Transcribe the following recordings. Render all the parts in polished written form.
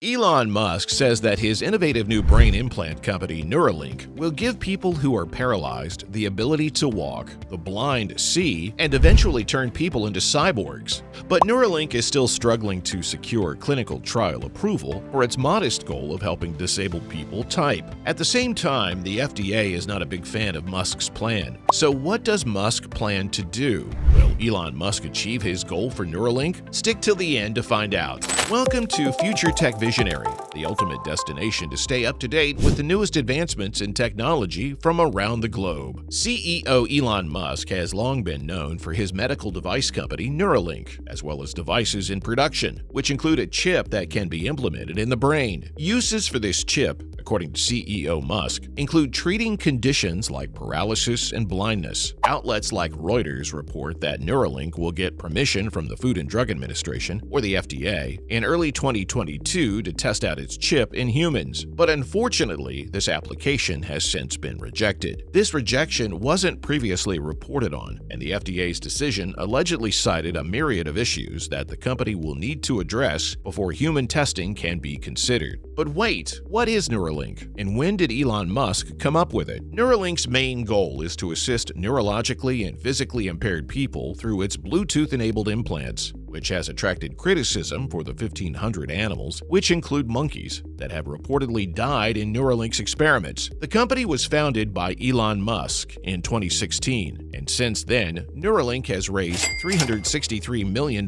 Elon Musk says that his innovative new brain implant company, Neuralink, will give people who are paralyzed the ability to walk, the blind see, and eventually turn people into cyborgs. But Neuralink is still struggling to secure clinical trial approval for its modest goal of helping disabled people type. At the same time, the FDA is not a big fan of Musk's plan. So what does Musk plan to do? Will Elon Musk achieve his goal for Neuralink? Stick till the end to find out. Welcome to Future Tech Visionary, the ultimate destination to stay up to date with the newest advancements in technology from around the globe. CEO Elon Musk has long been known for his medical device company Neuralink, as well as devices in production, which include a chip that can be implemented in the brain. Uses for this chip, according to CEO Musk, include treating conditions like paralysis and blindness. Outlets like Reuters report that Neuralink will get permission from the Food and Drug Administration, or the FDA, in early 2022 to test out its chip in humans. But unfortunately, this application has since been rejected. This rejection wasn't previously reported on, and the FDA's decision allegedly cited a myriad of issues that the company will need to address before human testing can be considered. But wait, what is Neuralink, and when did Elon Musk come up with it? Neuralink's main goal is to assist neurologically and physically impaired people through its Bluetooth-enabled implants, which has attracted criticism for the 1,500 animals, which include monkeys, that have reportedly died in Neuralink's experiments. The company was founded by Elon Musk in 2016, and since then, Neuralink has raised $363 million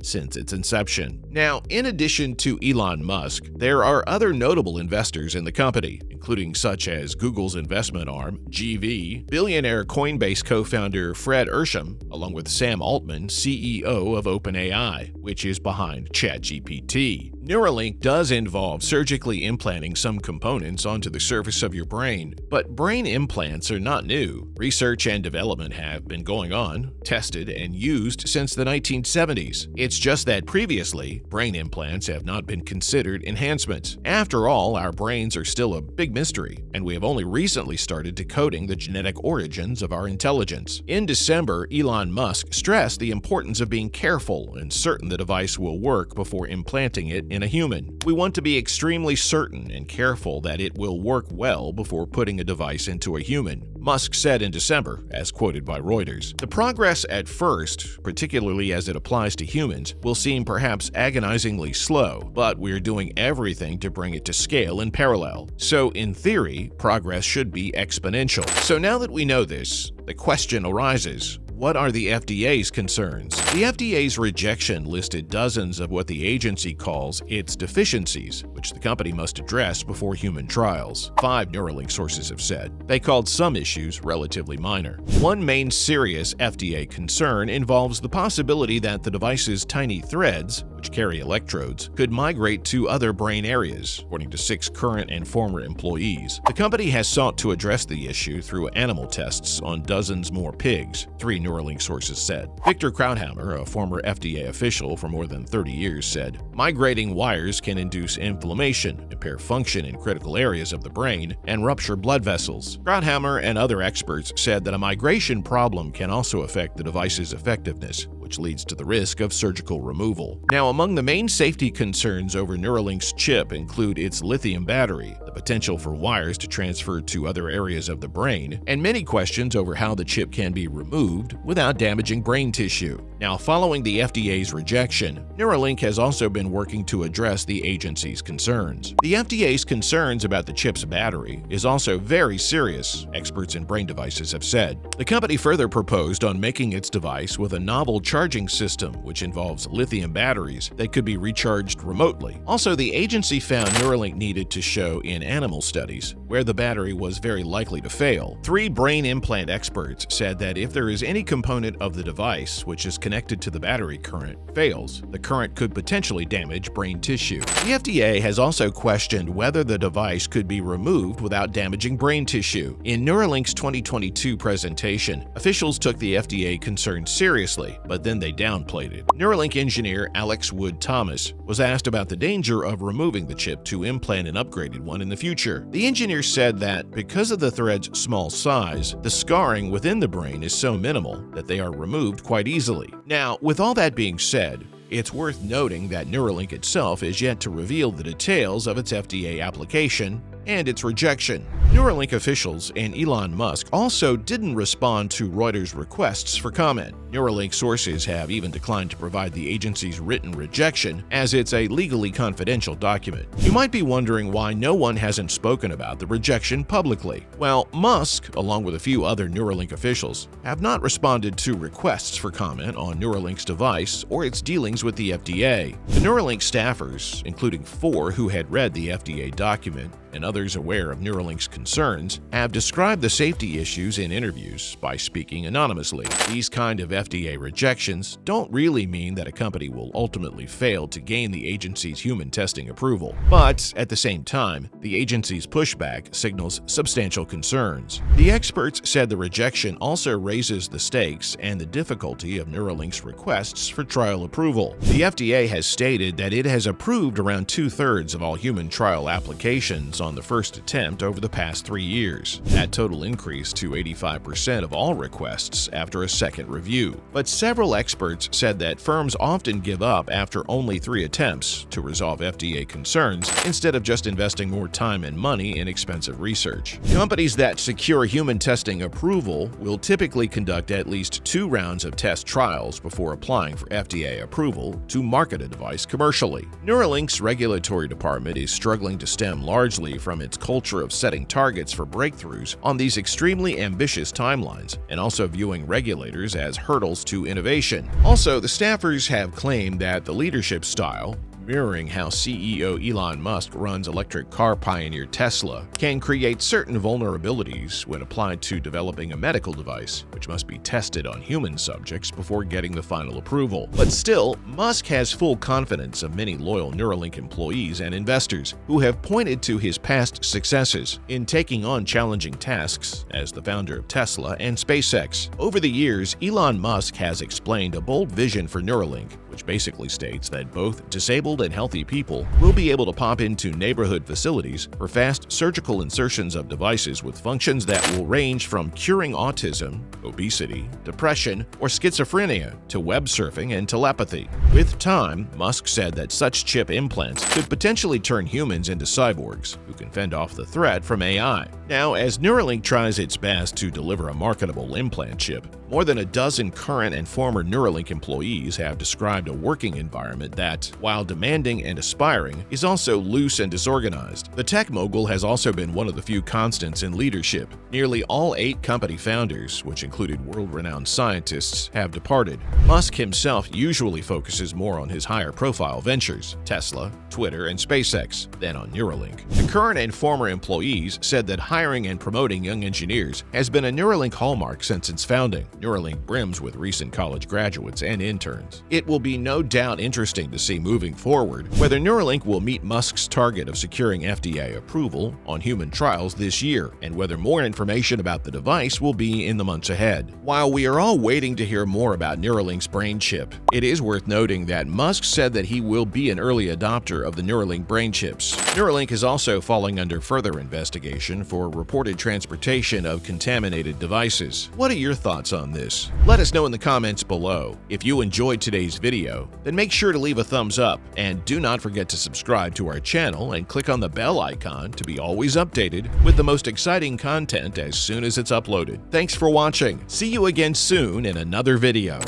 since its inception. Now, in addition to Elon Musk, there are other notable investors in the company, including such as Google's investment arm, GV, billionaire Coinbase co-founder Fred Ersham, along with Sam Altman, CEO of OpenAI, which is behind ChatGPT. Neuralink does involve surgically implanting some components onto the surface of your brain, but brain implants are not new. Research and development have been going on, tested, and used since the 1970s. It's just that previously, brain implants have not been considered enhancements. After all, our brains are still a big mystery, and we have only recently started decoding the genetic origins of our intelligence. In December, Elon Musk stressed the importance of being careful and certain the device will work before implanting it in a human. We want to be extremely certain and careful that it will work well before putting a device into a human, Musk said in December, as quoted by Reuters. The progress at first, particularly as it applies to humans, will seem perhaps agonizingly slow, but we're doing everything to bring it to scale in parallel. So, in theory, progress should be exponential. So now that we know this, the question arises: what are the FDA's concerns? The FDA's rejection listed dozens of what the agency calls its deficiencies, which the company must address before human trials. 5 Neuralink sources have said. They called some issues relatively minor. One main serious FDA concern involves the possibility that the device's tiny threads, which carry electrodes, could migrate to other brain areas, according to 6 current and former employees. The company has sought to address the issue through animal tests on dozens more pigs, 3 Neuralink sources said. Victor Krauthammer, a former FDA official for more than 30 years, said, "Migrating wires can induce inflammation, impair function in critical areas of the brain, and rupture blood vessels." Krauthammer and other experts said that a migration problem can also affect the device's effectiveness, which leads to the risk of surgical removal. Now, among the main safety concerns over Neuralink's chip include its lithium battery, the potential for wires to transfer to other areas of the brain, and many questions over how the chip can be removed without damaging brain tissue. Now, following the FDA's rejection, Neuralink has also been working to address the agency's concerns. The FDA's concerns about the chip's battery is also very serious, experts in brain devices have said. The company further proposed on making its device with a novel charging system, which involves lithium batteries that could be recharged remotely. Also, the agency found Neuralink needed to show in animal studies where the battery was very likely to fail. 3 brain implant experts said that if there is any component of the device which is connected to the battery current fails, the current could potentially damage brain tissue. The FDA has also questioned whether the device could be removed without damaging brain tissue. In Neuralink's 2022 presentation, officials took the FDA concern seriously, but then they downplayed it. Neuralink engineer Alex Wood Thomas was asked about the danger of removing the chip to implant an upgraded one in the future. The engineer said that because of the thread's small size, the scarring within the brain is so minimal that they are removed quite easily. Now, with all that being said, It's worth noting that Neuralink itself is yet to reveal the details of its FDA application and its rejection. Neuralink officials and Elon Musk also didn't respond to Reuters' requests for comment. Neuralink sources have even declined to provide the agency's written rejection, as it's a legally confidential document. You might be wondering why no one hasn't spoken about the rejection publicly. Well, Musk, along with a few other Neuralink officials, have not responded to requests for comment on Neuralink's device or its dealings with the FDA. The Neuralink staffers, including 4 who had read the FDA document, and others aware of Neuralink's concerns, have described the safety issues in interviews by speaking anonymously. These kind of FDA rejections don't really mean that a company will ultimately fail to gain the agency's human testing approval. But at the same time, the agency's pushback signals substantial concerns. The experts said the rejection also raises the stakes and the difficulty of Neuralink's requests for trial approval. The FDA has stated that it has approved around 2/3 of all human trial applications on the first attempt over the past 3 years. That total increased to 85% of all requests after a second review. But several experts said that firms often give up after only 3 attempts to resolve FDA concerns instead of just investing more time and money in expensive research. Companies that secure human testing approval will typically conduct at least 2 rounds of test trials before applying for FDA approval to market a device commercially. Neuralink's regulatory department is struggling to stem largely from its culture of setting targets for breakthroughs on these extremely ambitious timelines, and also viewing regulators as hurdles to innovation. Also, the staffers have claimed that the leadership style, mirroring how CEO Elon Musk runs electric car pioneer Tesla, can create certain vulnerabilities when applied to developing a medical device, which must be tested on human subjects before getting the final approval. But still, Musk has full confidence of many loyal Neuralink employees and investors who have pointed to his past successes in taking on challenging tasks as the founder of Tesla and SpaceX. Over the years, Elon Musk has explained a bold vision for Neuralink, which basically states that both disabled and healthy people will be able to pop into neighborhood facilities for fast surgical insertions of devices with functions that will range from curing autism, obesity, depression, or schizophrenia to web surfing and telepathy. With time, Musk said that such chip implants could potentially turn humans into cyborgs who can fend off the threat from AI. Now, as Neuralink tries its best to deliver a marketable implant chip, more than a dozen current and former Neuralink employees have described a working environment that, while demanding and aspiring, is also loose and disorganized. The tech mogul has also been one of the few constants in leadership. Nearly all 8 company founders, which included world-renowned scientists, have departed. Musk himself usually focuses more on his higher-profile ventures, Tesla, Twitter, and SpaceX, than on Neuralink. The current and former employees said that hiring and promoting young engineers has been a Neuralink hallmark since its founding. Neuralink brims with recent college graduates and interns. It will be no doubt interesting to see moving forward whether Neuralink will meet Musk's target of securing FDA approval on human trials this year, and whether more information about the device will be in the months ahead. While we are all waiting to hear more about Neuralink's brain chip, it is worth noting that Musk said that he will be an early adopter of the Neuralink brain chips. Neuralink is also falling under further investigation for reported transportation of contaminated devices. What are your thoughts on this? Let us know in the comments below. If you enjoyed today's video, then make sure to leave a thumbs up, and do not forget to subscribe to our channel and click on the bell icon to be always updated with the most exciting content as soon as it's uploaded. Thanks for watching. See you again soon in another video.